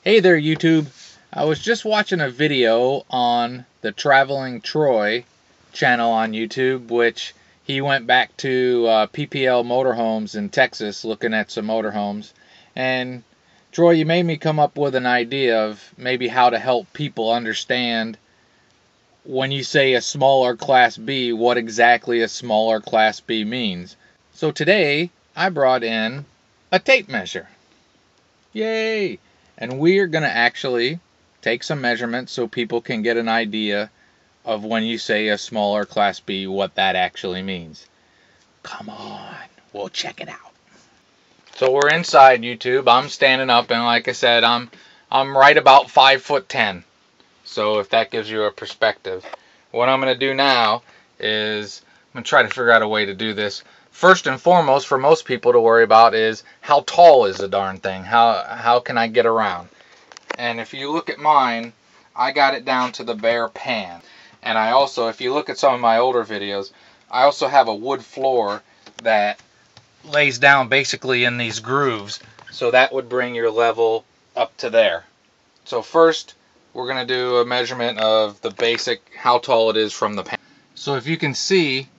Hey there, YouTube. I was just watching a video on the Traveling Troy channel on YouTube, which he went back to PPL Motorhomes in Texas looking at some motorhomes. And Troy, you made me come up with an idea of maybe how to help people understand when you say a smaller Class B, what exactly a smaller Class B means. So today, I brought in a tape measure. Yay! And we're going to actually take some measurements so people can get an idea of when you say a smaller Class B, what that actually means. Come on, we'll check it out. So we're inside YouTube. I'm standing up, and like I said, I'm right about 5'10". So if that gives you a perspective. What I'm going to do now is I'm going to try to figure out a way to do this. First and foremost, for most people to worry about is how tall is the darn thing? How can I get around? And if you look at mine, I got it down to the bare pan. And I also, if you look at some of my older videos, I also have a wood floor that lays down basically in these grooves. So that would bring your level up to there. So first, we're going to do a measurement of the basic, how tall it is from the pan. So if you can see,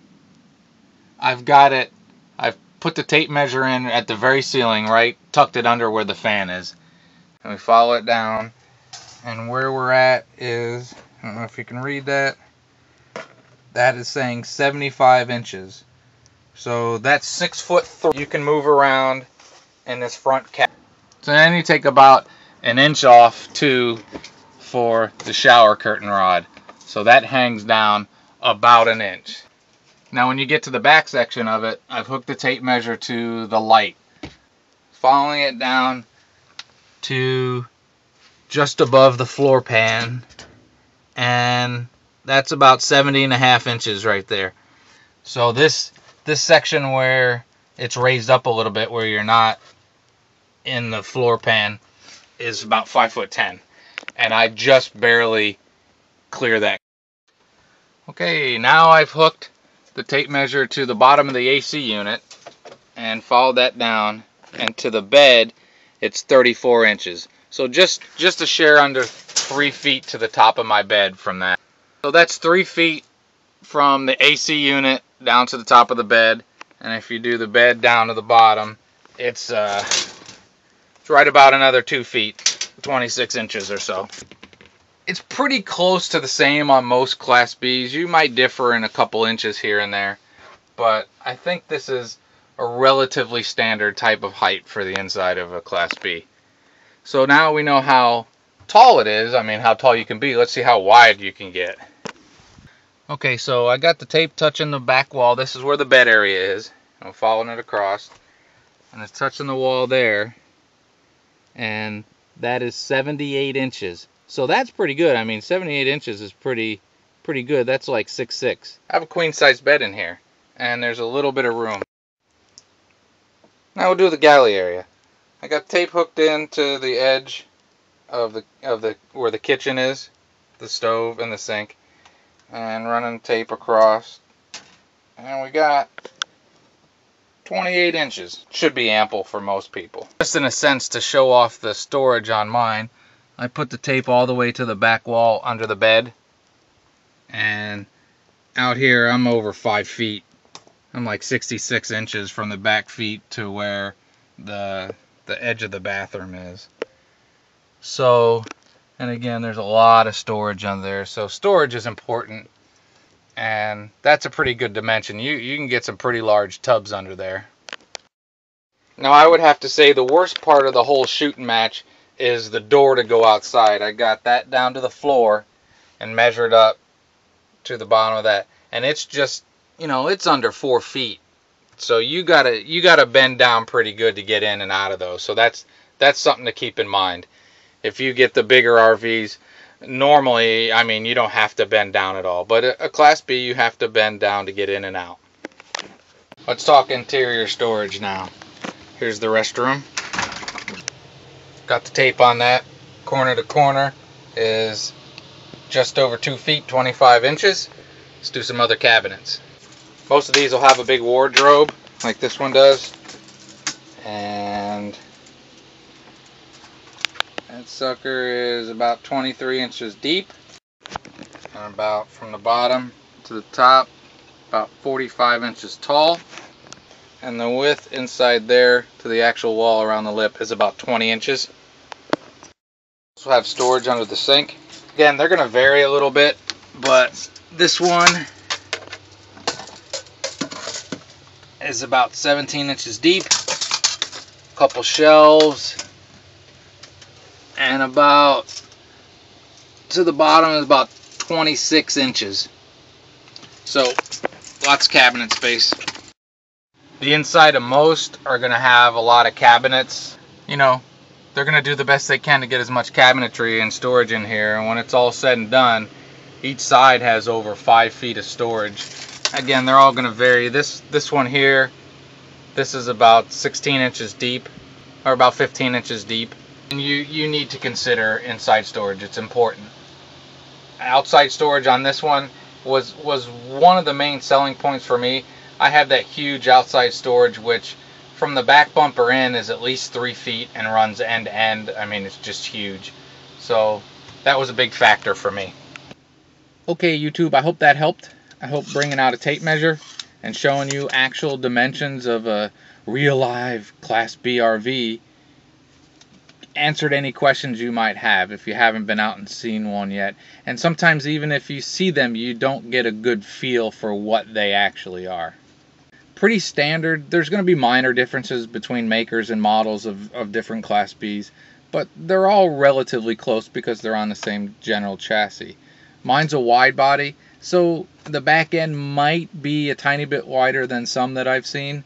I've put the tape measure in at the very ceiling, right? Tucked it under where the fan is. And we follow it down. And where we're at is, I don't know if you can read that. That is saying 75 inches. So that's 6'3". You can move around in this front cap. So then you take about an inch off too for the shower curtain rod. So that hangs down about an inch. Now when you get to the back section of it, I've hooked the tape measure to the light. Following it down to just above the floor pan, and that's about 70.5 inches right there. So this section where it's raised up a little bit where you're not in the floor pan is about 5'10", and I just barely clear that. Okay, now I've hooked the tape measure to the bottom of the AC unit and followed that down, and to the bed it's 34 inches. So just a share under 3 feet to the top of my bed from that. So that's 3 feet from the AC unit down to the top of the bed, and if you do the bed down to the bottom, it's right about another 2 feet, 26 inches or so. It's pretty close to the same on most Class Bs. You might differ in a couple inches here and there, but I think this is a relatively standard type of height for the inside of a Class B. So now we know how tall it is. I mean, how tall you can be. Let's see how wide you can get. Okay, so I got the tape touching the back wall. This is where the bed area is. I'm following it across, and it's touching the wall there, and that is 78 inches. So that's pretty good. I mean, 78 inches is pretty good. That's like 6'6". I have a queen size bed in here, and there's a little bit of room. Now we'll do the galley area. I got tape hooked into the edge of the where the kitchen is, the stove and the sink, and running tape across. And we got 28 inches. Should be ample for most people. Just in a sense to show off the storage on mine, I put the tape all the way to the back wall under the bed, and out here I'm over 5 feet. I'm like 66 inches from the back feet to where the edge of the bathroom is. So, and again, there's a lot of storage under there, so storage is important, and that's a pretty good dimension. You can get some pretty large tubs under there. Now I would have to say the worst part of the whole shooting match is the door to go outside. I got that down to the floor and measured up to the bottom of that, and it's just, you know, it's under 4 feet. So you gotta bend down pretty good to get in and out of those. So that's something to keep in mind. If you get the bigger RVs, normally, I mean, you don't have to bend down at all, but a Class B, you have to bend down to get in and out. Let's talk interior storage now. Here's the restroom. Got the tape on that. Corner to corner is just over 2 feet, 25 inches. Let's do some other cabinets. Most of these will have a big wardrobe like this one does, and That sucker is about 23 inches deep, and about from the bottom to the top, about 45 inches tall. And the width inside there to the actual wall around the lip is about 20 inches. Also have storage under the sink. Again, they're going to vary a little bit, but this one is about 17 inches deep. A couple shelves, and about to the bottom is about 26 inches. So lots of cabinet space. The inside of most are going to have a lot of cabinets. You know, they're going to do the best they can to get as much cabinetry and storage in here. And when it's all said and done, each side has over 5 feet of storage. Again, they're all going to vary. This one here, this is about 16 inches deep, or about 15 inches deep. And you need to consider inside storage. It's important. Outside storage on this one was one of the main selling points for me. I have that huge outside storage, which from the back bumper in is at least 3 feet and runs end to end. I mean, it's just huge. So that was a big factor for me. Okay, YouTube, I hope that helped. I hope bringing out a tape measure and showing you actual dimensions of a real live Class B RV answered any questions you might have if you haven't been out and seen one yet. And sometimes even if you see them, you don't get a good feel for what they actually are. Pretty standard. There's going to be minor differences between makers and models of different Class Bs, but they're all relatively close because they're on the same general chassis. Mine's a wide body, so the back end might be a tiny bit wider than some that I've seen,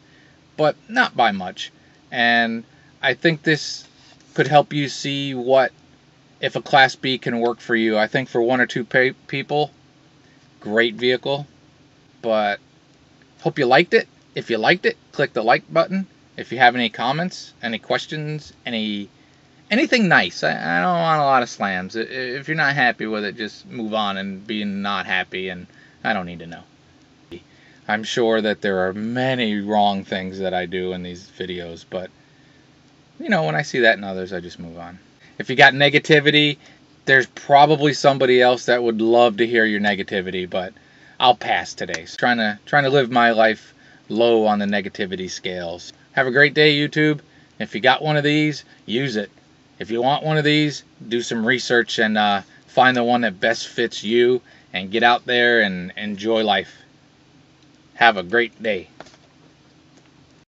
but not by much. And I think this could help you see what if a Class B can work for you. I think for 1 or 2 people, great vehicle. But hope you liked it. If you liked it, click the like button. If you have any comments, any questions, anything nice. I don't want a lot of slams. If you're not happy with it, just move on and be not happy, and I don't need to know. I'm sure that there are many wrong things that I do in these videos, but you know, when I see that in others, I just move on. If you got negativity, there's probably somebody else that would love to hear your negativity, but I'll pass today. So trying to live my life low on the negativity scales. Have a great day, YouTube. If you got one of these, use it. If you want one of these, do some research and find the one that best fits you and get out there and enjoy life. Have a great day.